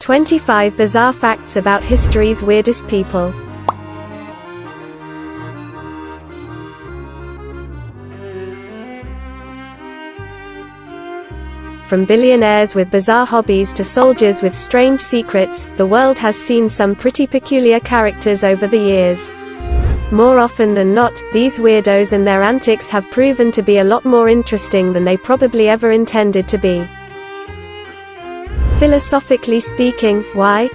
25 Bizarre Facts About History's Weirdest People. From billionaires with bizarre hobbies to soldiers with strange secrets, the world has seen some pretty peculiar characters over the years. More often than not, these weirdos and their antics have proven to be a lot more interesting than they probably ever intended to be. Philosophically speaking, why?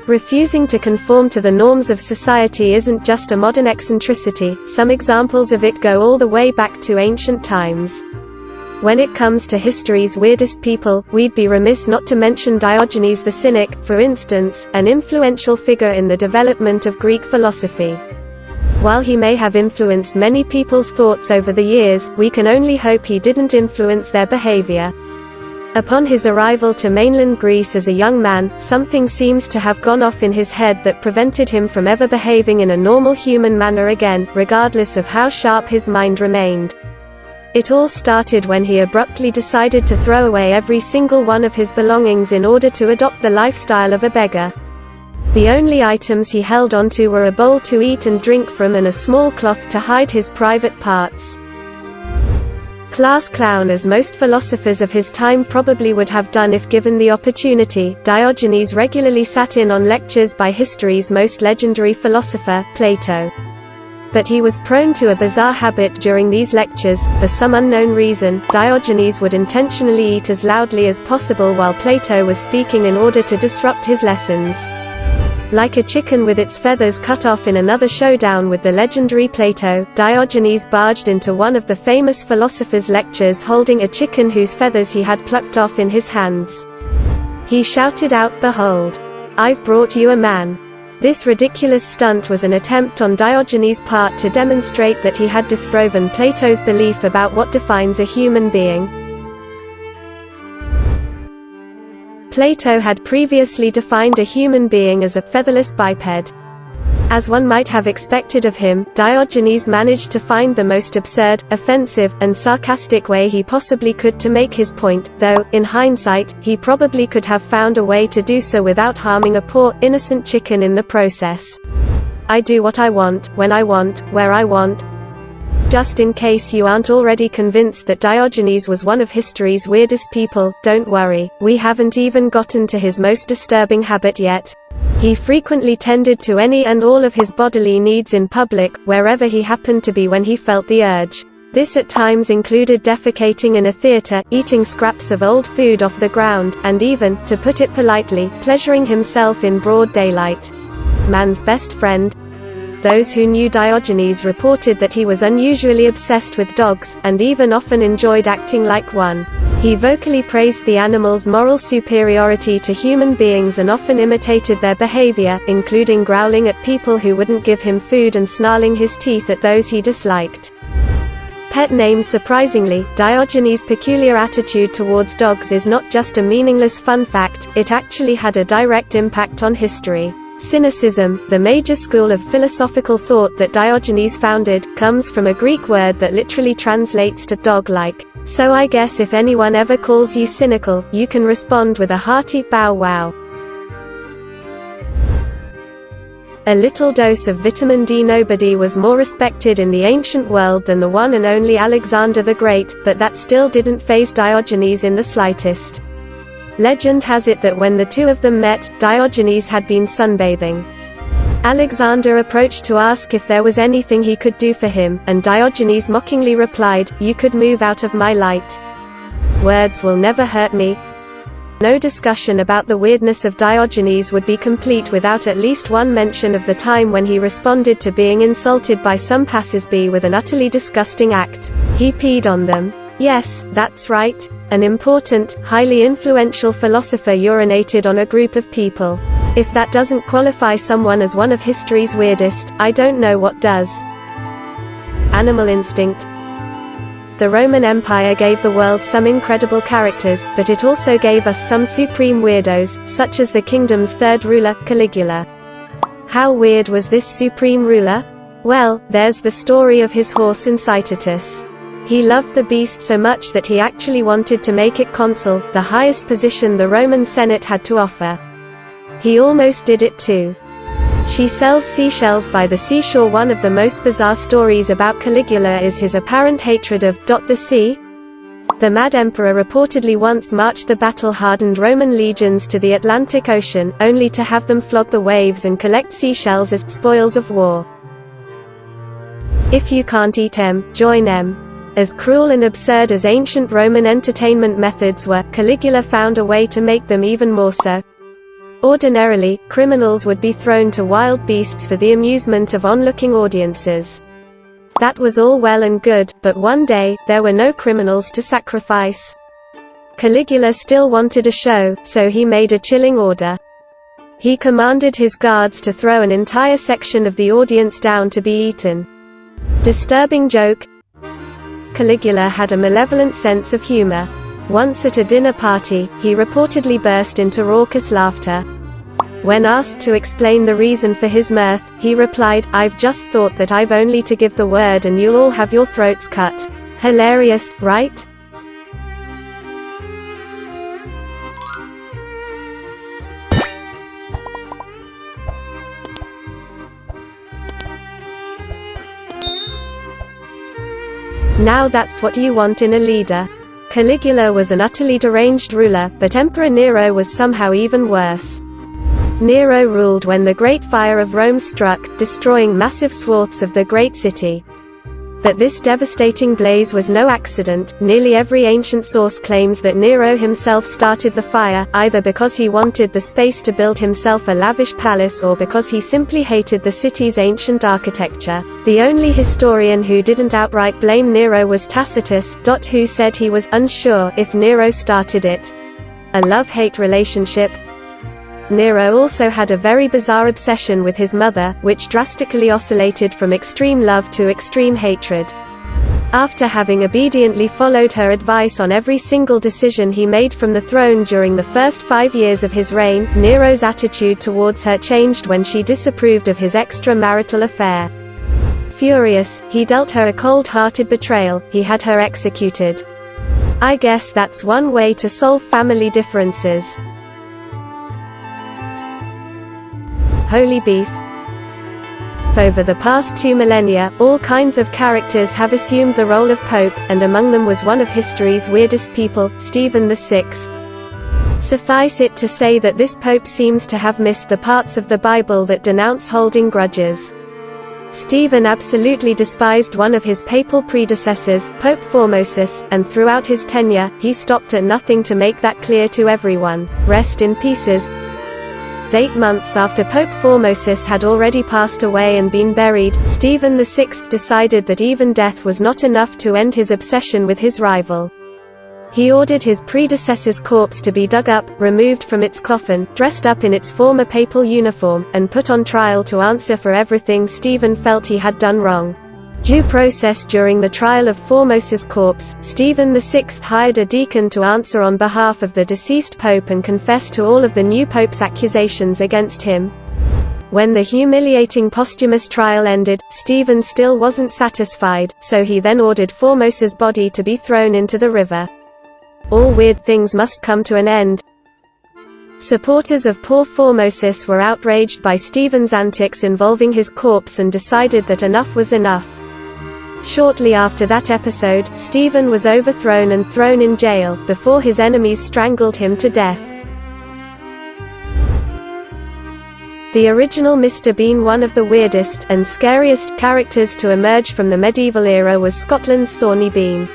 Refusing to conform to the norms of society isn't just a modern eccentricity. Some examples of it go all the way back to ancient times. When it comes to history's weirdest people, we'd be remiss not to mention Diogenes the Cynic, for instance, an influential figure in the development of Greek philosophy. While he may have influenced many people's thoughts over the years, we can only hope he didn't influence their behavior. Upon his arrival to mainland Greece as a young man, something seems to have gone off in his head that prevented him from ever behaving in a normal human manner again, regardless of how sharp his mind remained. It all started when he abruptly decided to throw away every single one of his belongings in order to adopt the lifestyle of a beggar. The only items he held onto were a bowl to eat and drink from and a small cloth to hide his private parts. Class clown as most philosophers of his time probably would have done if given the opportunity, Diogenes regularly sat in on lectures by history's most legendary philosopher, Plato. But he was prone to a bizarre habit during these lectures. For some unknown reason, Diogenes would intentionally eat as loudly as possible while Plato was speaking in order to disrupt his lessons. Like a chicken with its feathers cut off in another showdown with the legendary Plato, Diogenes barged into one of the famous philosopher's lectures holding a chicken whose feathers he had plucked off in his hands. He shouted out, "Behold! I've brought you a man." This ridiculous stunt was an attempt on Diogenes' part to demonstrate that he had disproven Plato's belief about what defines a human being. Plato had previously defined a human being as a featherless biped. As one might have expected of him, Diogenes managed to find the most absurd, offensive, and sarcastic way he possibly could to make his point, though, in hindsight, he probably could have found a way to do so without harming a poor, innocent chicken in the process. I do what I want, when I want, where I want. Just in case you aren't already convinced that Diogenes was one of history's weirdest people, don't worry, we haven't even gotten to his most disturbing habit yet. He frequently tended to any and all of his bodily needs in public, wherever he happened to be when he felt the urge. This at times included defecating in a theater, eating scraps of old food off the ground, and even, to put it politely, pleasuring himself in broad daylight. Man's best friend. Those who knew Diogenes reported that he was unusually obsessed with dogs, and even often enjoyed acting like one. He vocally praised the animals' moral superiority to human beings and often imitated their behavior, including growling at people who wouldn't give him food and snarling his teeth at those he disliked. Pet names. Surprisingly, Diogenes' peculiar attitude towards dogs is not just a meaningless fun fact, it actually had a direct impact on history. Cynicism, the major school of philosophical thought that Diogenes founded, comes from a Greek word that literally translates to dog-like. So I guess if anyone ever calls you cynical, you can respond with a hearty bow wow. A little dose of vitamin D. Nobody was more respected in the ancient world than the one and only Alexander the Great, but that still didn't faze Diogenes in the slightest. Legend has it that when the two of them met, Diogenes had been sunbathing. Alexander approached to ask if there was anything he could do for him, and Diogenes mockingly replied, "You could move out of my light. Words will never hurt me." No discussion about the weirdness of Diogenes would be complete without at least one mention of the time when he responded to being insulted by some passersby with an utterly disgusting act. He peed on them. Yes, that's right. An important, highly influential philosopher urinated on a group of people. If that doesn't qualify someone as one of history's weirdest, I don't know what does. Animal instinct. The Roman Empire gave the world some incredible characters, but it also gave us some supreme weirdos, such as the kingdom's third ruler, Caligula. How weird was this supreme ruler? Well, there's the story of his horse Incitatus. He loved the beast so much that he actually wanted to make it consul, the highest position the Roman Senate had to offer. He almost did it too. She sells seashells by the seashore. One of the most bizarre stories about Caligula is his apparent hatred of the sea. The mad emperor reportedly once marched the battle-hardened Roman legions to the Atlantic Ocean, only to have them flog the waves and collect seashells as spoils of war. If you can't eat 'em, join 'em. As cruel and absurd as ancient Roman entertainment methods were, Caligula found a way to make them even more so. Ordinarily, criminals would be thrown to wild beasts for the amusement of onlooking audiences. That was all well and good, but one day, there were no criminals to sacrifice. Caligula still wanted a show, so he made a chilling order. He commanded his guards to throw an entire section of the audience down to be eaten. Disturbing joke? Caligula had a malevolent sense of humor. Once at a dinner party, he reportedly burst into raucous laughter. When asked to explain the reason for his mirth, he replied, "I've just thought that I've only to give the word and you'll all have your throats cut." Hilarious, right? Now that's what you want in a leader. Caligula was an utterly deranged ruler, but Emperor Nero was somehow even worse. Nero ruled when the Great Fire of Rome struck, destroying massive swaths of the great city. But this devastating blaze was no accident. Nearly every ancient source claims that Nero himself started the fire, either because he wanted the space to build himself a lavish palace or because he simply hated the city's ancient architecture. The only historian who didn't outright blame Nero was Tacitus, who said he was unsure if Nero started it. A love-hate relationship. Nero also had a very bizarre obsession with his mother, which drastically oscillated from extreme love to extreme hatred. After having obediently followed her advice on every single decision he made from the throne during the first 5 years of his reign, Nero's attitude towards her changed when she disapproved of his extramarital affair. Furious, he dealt her a cold-hearted betrayal. He had her executed. I guess that's one way to solve family differences. Holy beef. Over the past 2 millennia, all kinds of characters have assumed the role of Pope, and among them was one of history's weirdest people, Stephen VI. Suffice it to say that this Pope seems to have missed the parts of the Bible that denounce holding grudges. Stephen absolutely despised one of his papal predecessors, Pope Formosus, and throughout his tenure, he stopped at nothing to make that clear to everyone. Rest in pieces. 8 months after Pope Formosus had already passed away and been buried, Stephen VI decided that even death was not enough to end his obsession with his rival. He ordered his predecessor's corpse to be dug up, removed from its coffin, dressed up in its former papal uniform, and put on trial to answer for everything Stephen felt he had done wrong. Due process. During the trial of Formosus' corpse, Stephen VI hired a deacon to answer on behalf of the deceased pope and confess to all of the new pope's accusations against him. When the humiliating posthumous trial ended, Stephen still wasn't satisfied, so he then ordered Formosus' body to be thrown into the river. All weird things must come to an end. Supporters of poor Formosus were outraged by Stephen's antics involving his corpse and decided that enough was enough. Shortly after that episode, Stephen was overthrown and thrown in jail, before his enemies strangled him to death. The original Mr. Bean, one of the weirdest and scariest characters to emerge from the medieval era, was Scotland's Sawney Bean.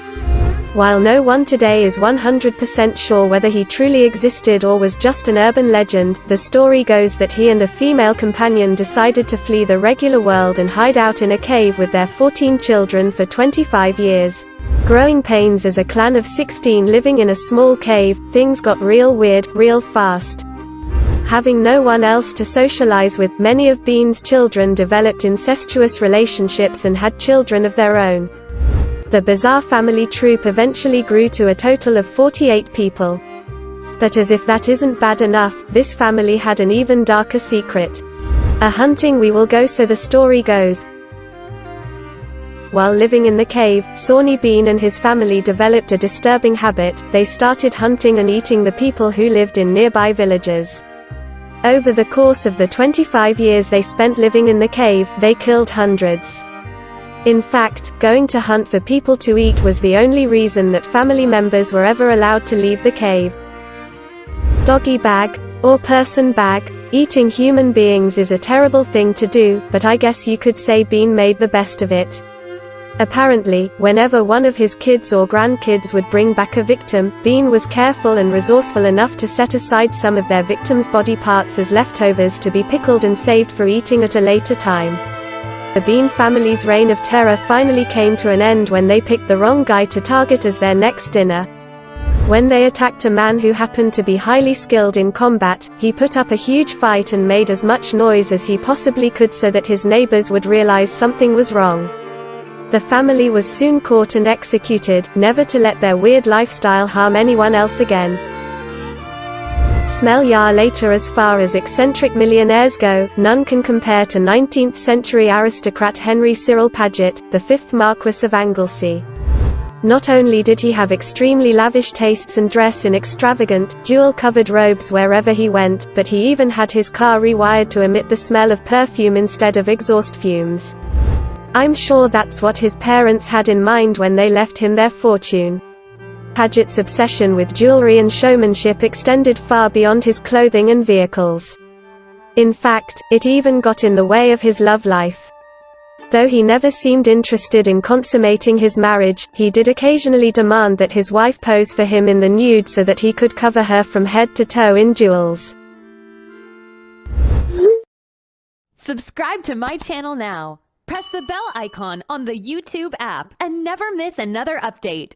While no one today is 100% sure whether he truly existed or was just an urban legend, the story goes that he and a female companion decided to flee the regular world and hide out in a cave with their 14 children for 25 years. Growing pains as a clan of 16 living in a small cave, things got real weird, real fast. Having no one else to socialize with, many of Bean's children developed incestuous relationships and had children of their own. The bizarre family troupe eventually grew to a total of 48 people. But as if that isn't bad enough, this family had an even darker secret. A hunting we will go, so the story goes. While living in the cave, Sawney Bean and his family developed a disturbing habit: they started hunting and eating the people who lived in nearby villages. Over the course of the 25 years they spent living in the cave, they killed hundreds. In fact, going to hunt for people to eat was the only reason that family members were ever allowed to leave the cave. Doggy bag, or person bag. Eating human beings is a terrible thing to do, but I guess you could say Bean made the best of it. Apparently, whenever one of his kids or grandkids would bring back a victim, Bean was careful and resourceful enough to set aside some of their victims' body parts as leftovers to be pickled and saved for eating at a later time. The Bean family's reign of terror finally came to an end when they picked the wrong guy to target as their next dinner. When they attacked a man who happened to be highly skilled in combat, he put up a huge fight and made as much noise as he possibly could so that his neighbors would realize something was wrong. The family was soon caught and executed, never to let their weird lifestyle harm anyone else again. Smell ya later. As far as eccentric millionaires go, none can compare to 19th-century aristocrat Henry Cyril Paget, the 5th Marquess of Anglesey. Not only did he have extremely lavish tastes and dress in extravagant, jewel-covered robes wherever he went, but he even had his car rewired to emit the smell of perfume instead of exhaust fumes. I'm sure that's what his parents had in mind when they left him their fortune. Paget's obsession with jewelry and showmanship extended far beyond his clothing and vehicles. In fact, it even got in the way of his love life. Though he never seemed interested in consummating his marriage, he did occasionally demand that his wife pose for him in the nude so that he could cover her from head to toe in jewels. Subscribe to my channel now. Press the bell icon on the YouTube app and never miss another update.